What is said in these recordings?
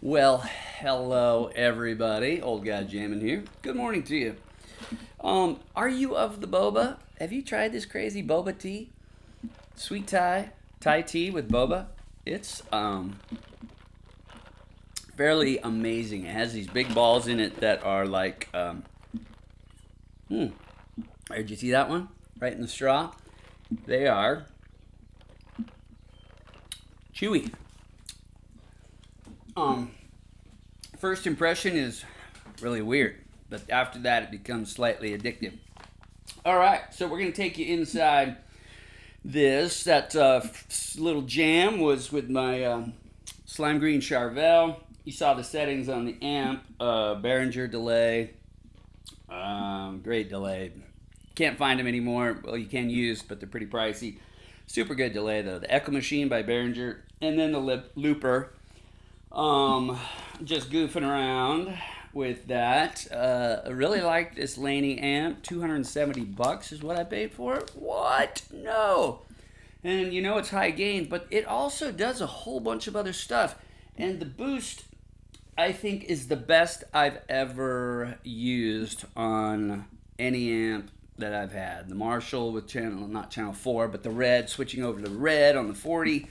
Well, hello everybody. Old guy jamming here. Good morning to you. Are you of the boba? Have you tried this crazy boba tea? Sweet Thai tea with boba. It's fairly amazing. It has these big balls in it that are like hmm. Did you see that one? Right in the straw. They are chewy. Um, First impression is really weird, but after that it becomes slightly addictive. All right, so we're gonna take you inside this. That little jam was with my slime green Charvel. You saw the settings on the amp, Behringer delay, great delay. Can't find them anymore. Well, you can use, but they're pretty pricey. Super good delay though. The Echo Machine by Behringer, and then the looper. Um, just goofing around with that. I really like this Laney amp. $270 is what I paid for it. What? No. And you know it's high gain, but it also does a whole bunch of other stuff. And the boost, I think, is the best I've ever used on any amp that I've had. The Marshall with not channel 4, but the red, switching over to the red on the 40.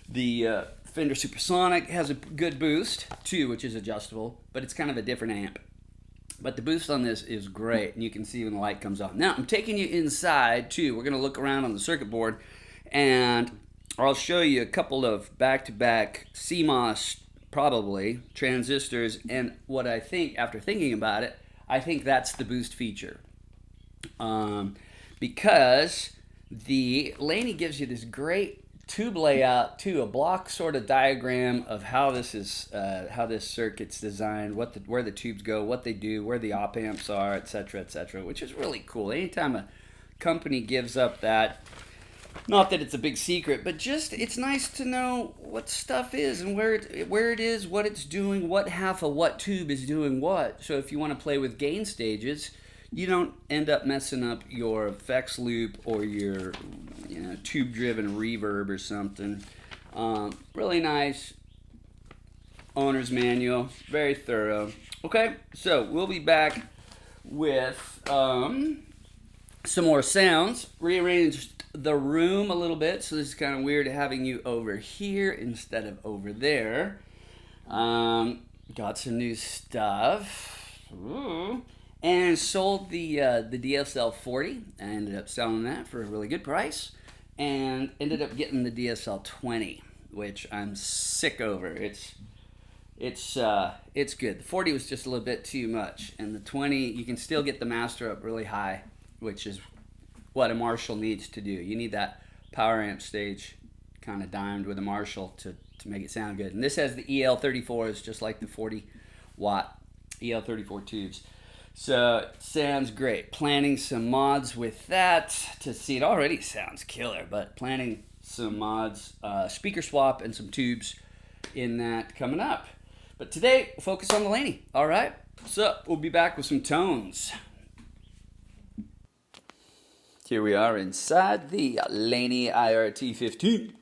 The Fender Supersonic has a good boost too, which is adjustable, but it's kind of a different amp. But the boost on this is great, and you can see when the light comes on. Now, I'm taking you inside too. We're going to look around on the circuit board, and I'll show you a couple of back-to-back CMOS, probably, transistors, and what I think, after thinking about it, I think that's the boost feature. Because the Laney gives you this great tube layout too, a block sort of diagram of how this circuit's designed, where the tubes go, what they do, where the op amps are, etc., which is really cool. Anytime a company gives up that, not that it's a big secret, but just it's nice to know what stuff is and where it is, what it's doing, what half of what tube is doing what. So if you want to play with gain stages, you don't end up messing up your effects loop or your tube driven reverb or something. Really nice owner's manual, very thorough. Okay, so we'll be back with some more sounds. Rearranged the room a little bit, so this is kind of weird having you over here instead of over there. Got some new stuff. Ooh. And sold the DSL 40. I ended up selling that for a really good price, and ended up getting the DSL 20, which I'm sick over. It's good. The 40 was just a little bit too much, and the 20 you can still get the master up really high, which is what a Marshall needs to do. You need that power amp stage kind of dimed with a Marshall to make it sound good. And this has the EL34s, just like the 40 watt EL34 tubes. So it sounds great. Planning some mods with that to see. It already sounds killer, but planning some mods, speaker swap, and some tubes in that coming up. But today, focus on the Laney. All right. So we'll be back with some tones. Here we are inside the Laney IRT15.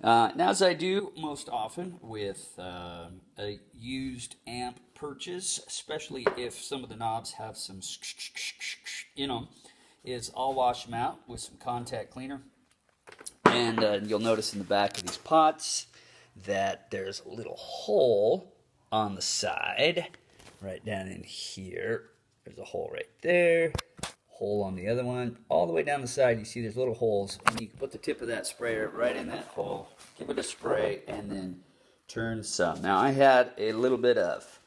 Now, as I do most often with a used amp purchase, especially if some of the knobs have some is I'll wash them out with some contact cleaner. And you'll notice in the back of these pots that there's a little hole on the side, right down in here. There's a hole right there, hole on the other one. All the way down the side, you see there's little holes, and you can put the tip of that sprayer right in that hole, give it a spray, and then turn some. Now, I had a little bit of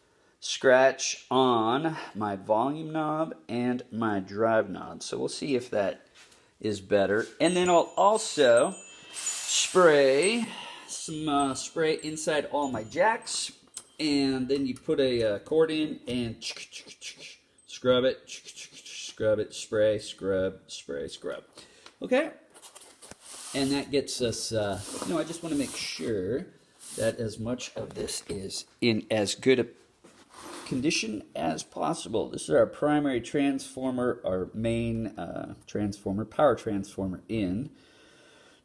scratch on my volume knob and my drive knob, so we'll see if that is better. And then I'll also spray some spray inside all my jacks, and then you put a cord in and scrub it, spray, scrub, spray, scrub. Okay? And that gets us, I just want to make sure that as much of this is in as good a condition as possible. This is our primary transformer, our main transformer, power transformer in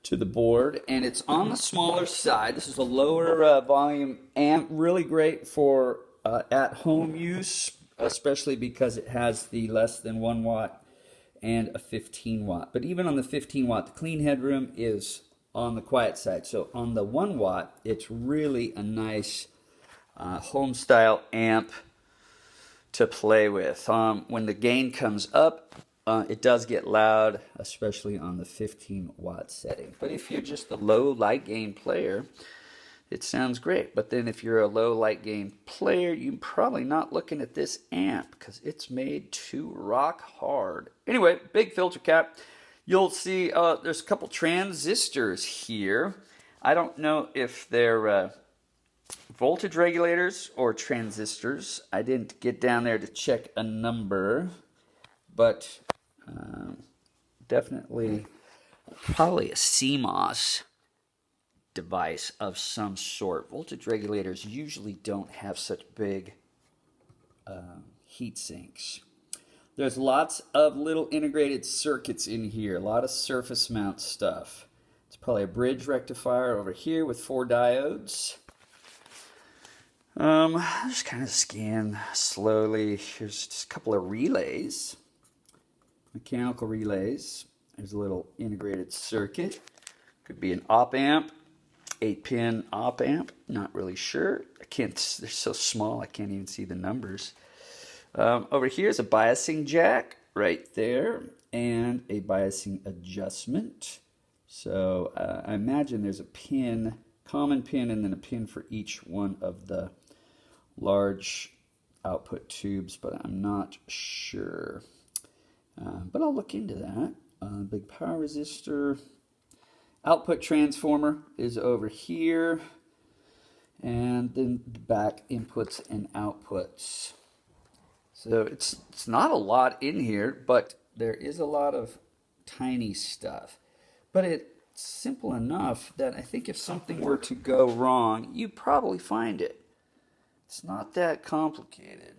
to the board, and it's on the smaller side. This is a lower volume amp, really great for at-home use, especially because it has the less than 1 watt and a 15 watt. But even on the 15 watt, the clean headroom is on the quiet side. So on the 1 watt, it's really a nice home style amp to play with. When the gain comes up, it does get loud, especially on the 15 watt setting. But if you're just a low light gain player, it sounds great. But then if you're a low light gain player, you're probably not looking at this amp because it's made to rock hard. Anyway, big filter cap. You'll see there's a couple transistors here. I don't know if they're voltage regulators or transistors. I didn't get down there to check a number, but definitely probably a CMOS device of some sort. Voltage regulators usually don't have such big heat sinks. There's lots of little integrated circuits in here, a lot of surface mount stuff. It's probably a bridge rectifier over here with 4 diodes. Just kind of scan slowly. Here's just a couple of relays, mechanical relays. There's a little integrated circuit. Could be an op amp, 8-pin op amp. Not really sure. They're so small I can't even see the numbers. Over here is a biasing jack right there and a biasing adjustment. So I imagine there's a pin, common pin, and then a pin for each one of the large output tubes, but I'm not sure. But I'll look into that. Big power resistor. Output transformer is over here. And then the back inputs and outputs. So it's not a lot in here, but there is a lot of tiny stuff. But it's simple enough that I think if something were to go wrong, you'd probably find it. It's not that complicated.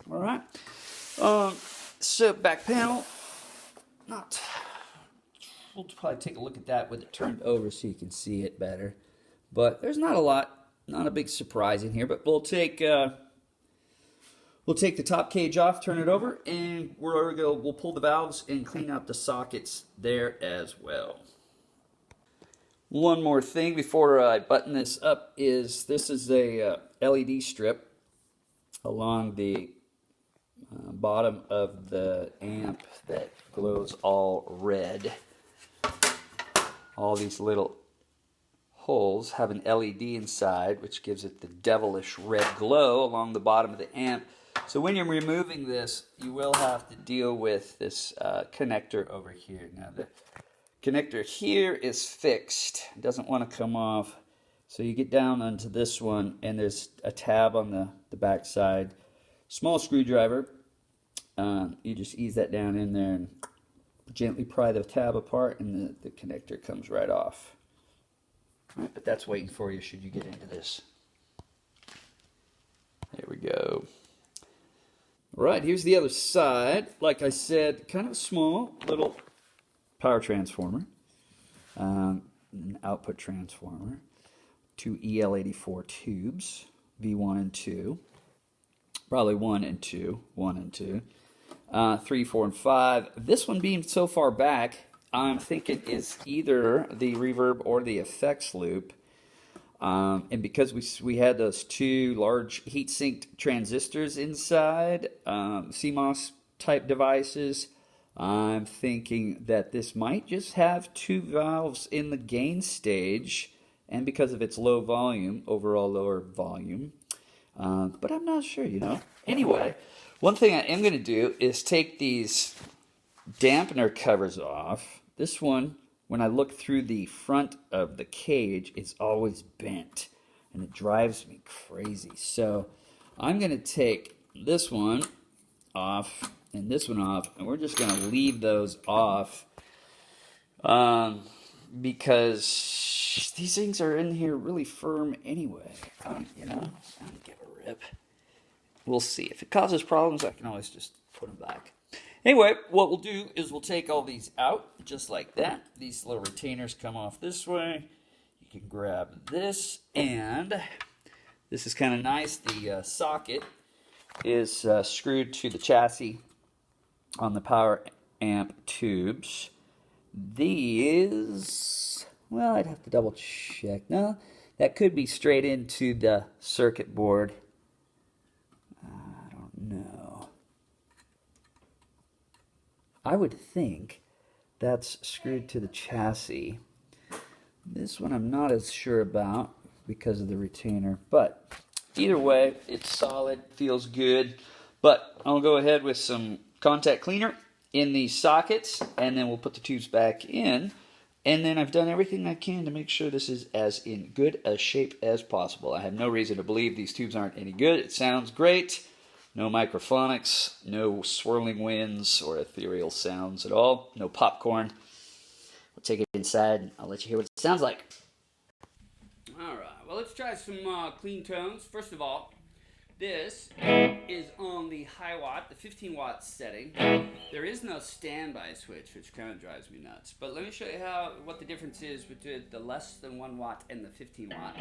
All right. So back panel, we'll probably take a look at that with it turned over so you can see it better. But there's not a lot, not a big surprise in here. But we'll take the top cage off, turn it over, and we'll pull the valves and clean out the sockets there as well. One more thing before I button this up is this is a LED strip along the bottom of the amp that glows all red. All these little holes have an LED inside, which gives it the devilish red glow along the bottom of the amp. So when you're removing this, you will have to deal with this connector over here. Now the connector here is fixed. It doesn't want to come off. So you get down onto this one, and there's a tab on the back side. Small screwdriver. You just ease that down in there and gently pry the tab apart, and the connector comes right off. All right, but that's waiting for you should you get into this. There we go. All right, here's the other side. Like I said, kind of a small little power transformer, an output transformer, 2 EL84 tubes, V1 and 2, probably 1 and 2, 3, 4, and 5. This one being so far back, I'm thinking is either the reverb or the effects loop. And because we had those 2 large heat-sinked transistors inside, CMOS type devices, I'm thinking that this might just have 2 valves in the gain stage, and because of its low volume, overall lower volume. But I'm not sure, Anyway, one thing I am going to do is take these dampener covers off. This one, when I look through the front of the cage, it's always bent, and it drives me crazy. So I'm going to take this one off and this one off, and we're just going to leave those off because these things are in here really firm anyway. I don't give a rip. We'll see. If it causes problems, I can always just put them back. Anyway, what we'll do is we'll take all these out just like that. These little retainers come off this way. You can grab this, and this is kind of nice. The socket is screwed to the chassis on the power amp tubes. These, well, I'd have to double check. No, that could be straight into the circuit board. I don't know. I would think that's screwed to the chassis. This one I'm not as sure about because of the retainer, but either way, it's solid, feels good. But I'll go ahead with some contact cleaner in these sockets, and then we'll put the tubes back in. And then I've done everything I can to make sure this is as in good a shape as possible. I have no reason to believe these tubes aren't any good. It sounds great. No microphonics, no swirling winds or ethereal sounds at all. No popcorn. We'll take it inside and I'll let you hear what it sounds like. Alright, well, let's try some clean tones. First of all, this is on the high watt, the 15 watt setting. There is no standby switch, which kind of drives me nuts. But let me show you what the difference is between the less than 1 watt and the 15 watt.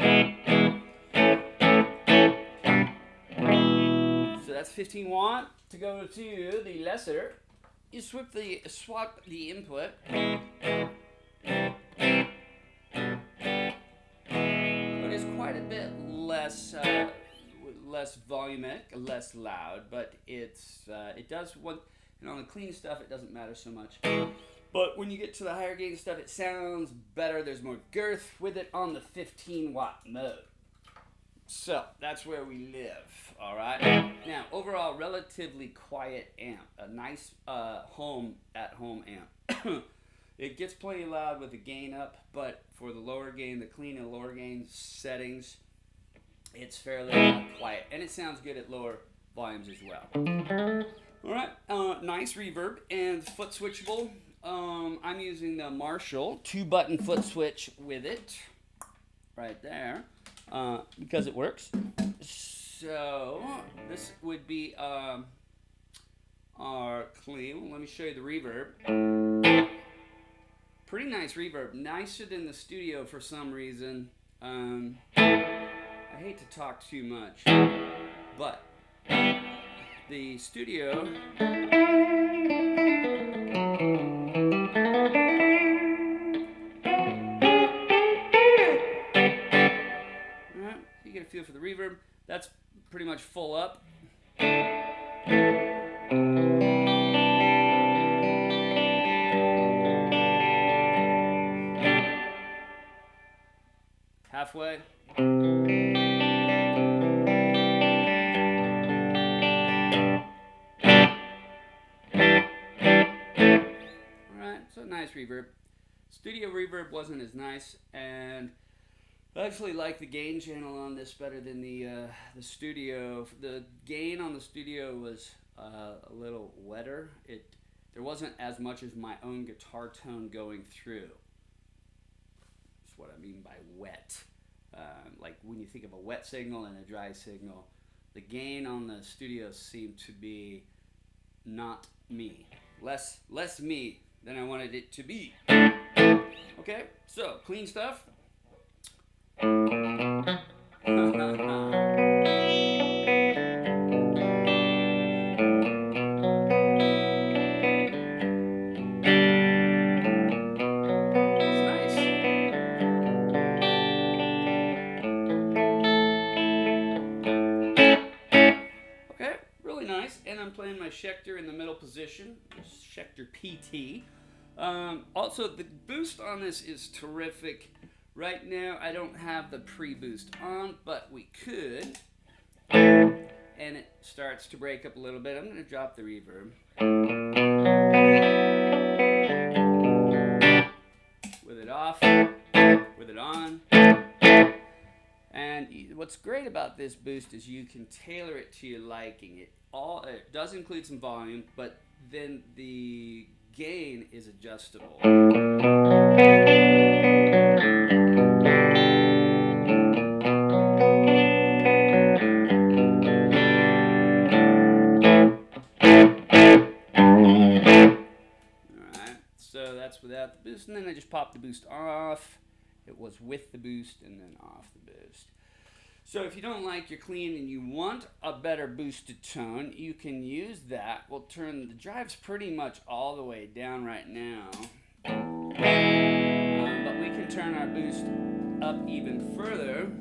So that's 15 watt. To go to the lesser, you swap the input. But it's quite a bit less volumic, less loud. But it does what, and on the clean stuff it doesn't matter so much. But when you get to the higher gain stuff, it sounds better. There's more girth with it on the 15 watt mode. So that's where we live, all right? Now, overall, relatively quiet amp, a nice home amp. It gets plenty loud with the gain up, but for the lower gain, the clean and lower gain settings, it's fairly quiet, and it sounds good at lower volumes as well. All right, nice reverb and foot switchable. I'm using the Marshall 2-button foot switch with it, right there. Because it works. So this would be our clean. Let me show you the reverb. Pretty nice reverb, nicer than the studio for some reason. I hate to talk too much, but the studio get a feel for the reverb. That's pretty much full up. Halfway. Alright, so nice reverb. Studio reverb wasn't as nice, and I actually like the gain channel on this better than the studio. The gain on the studio was a little wetter. There wasn't as much as my own guitar tone going through. That's what I mean by wet. Like when you think of a wet signal and a dry signal, the gain on the studio seemed to be not me. Less me than I wanted it to be. Okay, so clean stuff. And I'm playing my Schecter in the middle position, Schecter PT. Also, the boost on this is terrific. Right now, I don't have the pre-boost on, but we could. And it starts to break up a little bit. I'm going to drop the reverb. With it off, with it on. And what's great about this boost is you can tailor it to your liking. It does include some volume, but then the gain is adjustable. that's without the boost, and then I just popped the boost off. It was with the boost and then off the boost. So if you don't like your clean and you want a better boosted tone, you can use that. We'll turn the drive's pretty much all the way down right now. But we can turn our boost up even further.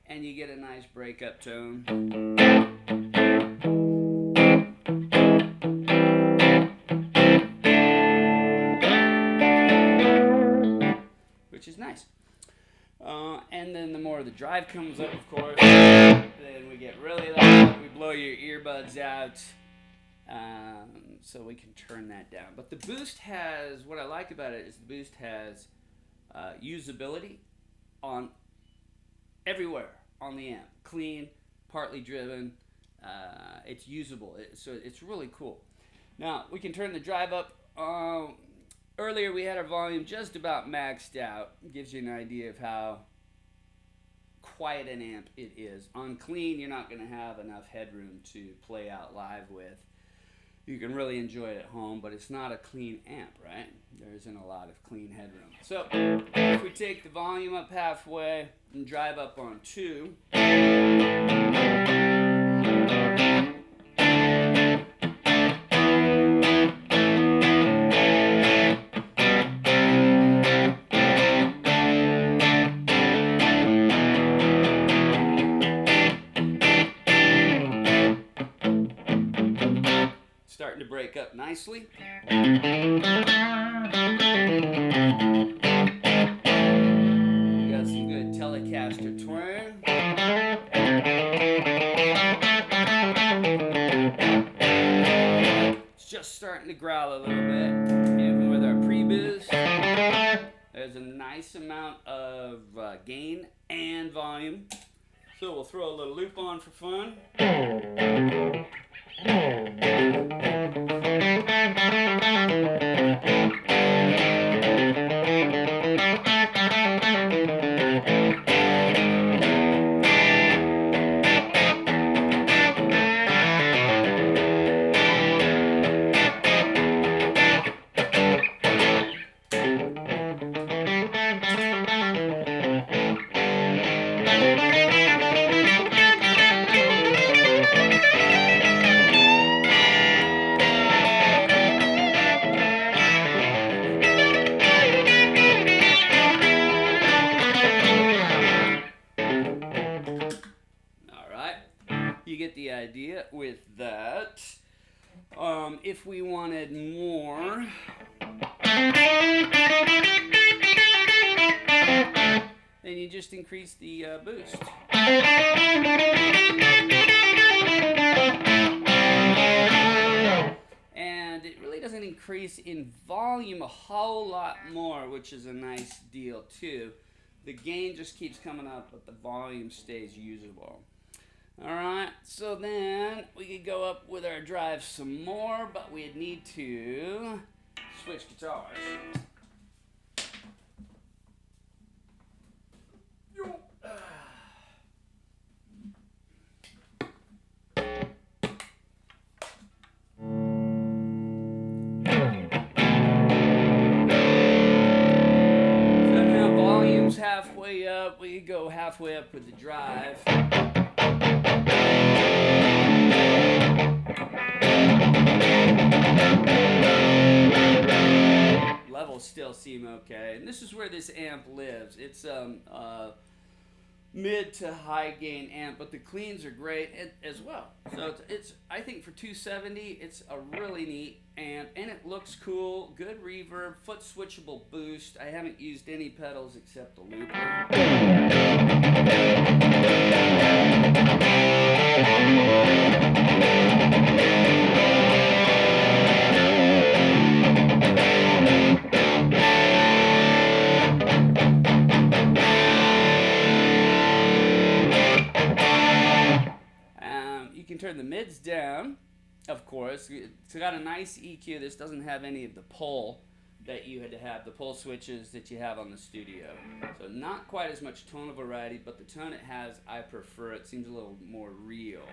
And you get a nice breakup tone. Which is nice. And then the more the drive comes up, of course, then we get really loud. We blow your earbuds out. So we can turn that down. But the boost has, what I like about it is the boost has usability on everywhere on the amp. Clean, partly driven. It's usable. So it's really cool. Now, we can turn the drive up. Earlier we had our volume just about maxed out. It gives you an idea of how quiet an amp it is. On clean, you're not going to have enough headroom to play out live with. You can really enjoy it at home, but it's not a clean amp, right? There isn't a lot of clean headroom. So if we take the volume up halfway and drive up on 2, starting to break up nicely. We got some good Telecaster twang. It's just starting to growl a little bit, even with our pre-boost. There's a nice amount of gain and volume. So we'll throw a little loop on for fun. You get the idea with that. If we wanted more, then you just increase the boost. And it really doesn't increase in volume a whole lot more, which is a nice deal too. The gain just keeps coming up, but the volume stays usable. Alright, so then we could go up with our drive some more, but we'd need to switch guitars. So now volume's halfway up, we could go halfway up with the drive. Levels still seem okay, and this is where this amp lives. It's mid to high gain amp, but the cleans are great as well. So it's I think for 270, it's a really neat amp, and it looks cool. Good reverb, foot switchable boost. I haven't used any pedals except the looper. You can turn the mids down of course. It's got a nice EQ. This doesn't have any of the pull that you had to have, the pull switches that you have on the studio. So not quite as much tonal variety, but the tone it has, I prefer. It seems a little more real.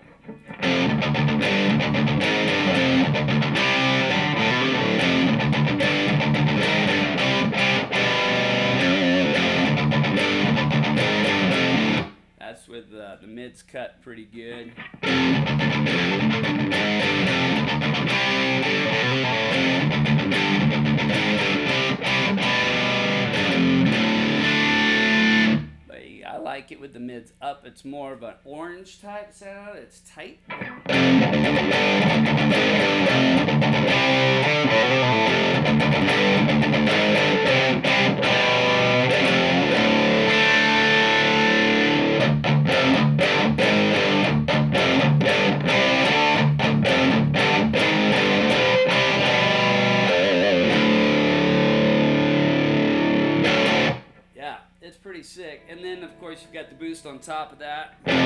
That's with the mids cut pretty good. I like it with the mids up. It's more of an orange type sound. It's tight. Yeah, it's pretty sick. And then, of course, you've got the boost on top of that. Boost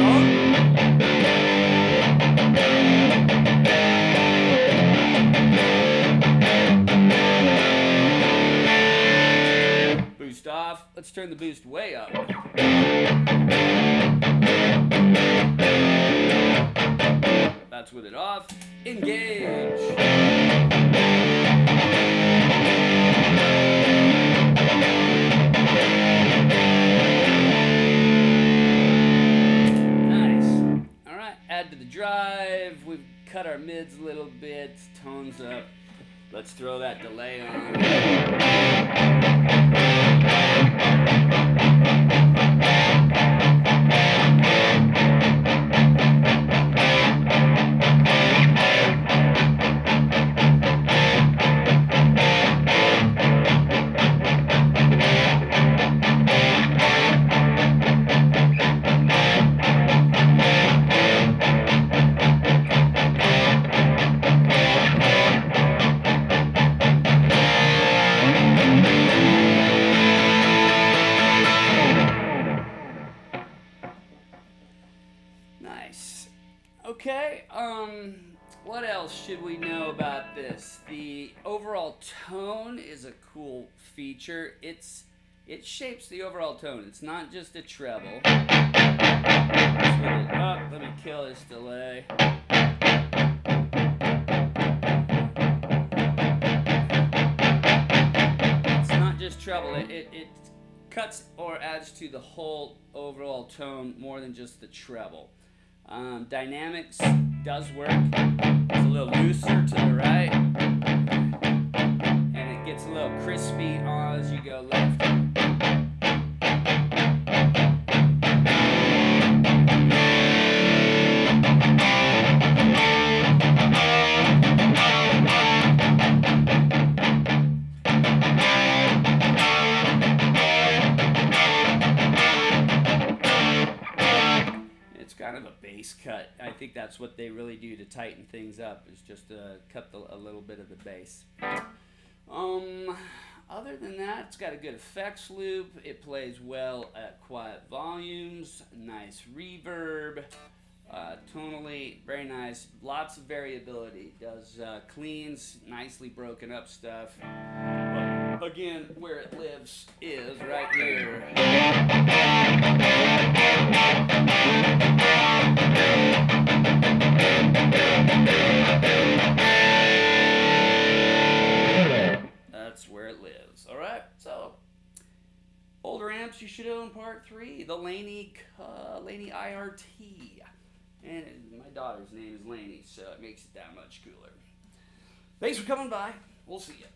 on. Boost off. Let's turn the boost way up. That's with it off. Engage. Add to the drive. We've cut our mids a little bit, tones up. Let's throw that delay on. Nice. Okay, what else should we know about this? The overall tone is a cool feature. It shapes the overall tone. It's not just a treble. Let's swing it up. Let me kill this delay. It's not just treble. It cuts or adds to the whole overall tone more than just the treble. Dynamics does work. It's a little looser to the right, and it gets a little crispy as you go left. Kind of a bass cut. I think that's what they really do to tighten things up, is just cut a little bit of the bass. Other than that, it's got a good effects loop. It plays well at quiet volumes. Nice reverb. Tonally, very nice. Lots of variability. Does cleans, nicely broken up stuff. But again, where it lives is right here. That's where it lives. All right, so older amps you should own part 3, the Laney IRT. And my daughter's name is Laney, so it makes it that much cooler. Thanks for coming by. We'll see you.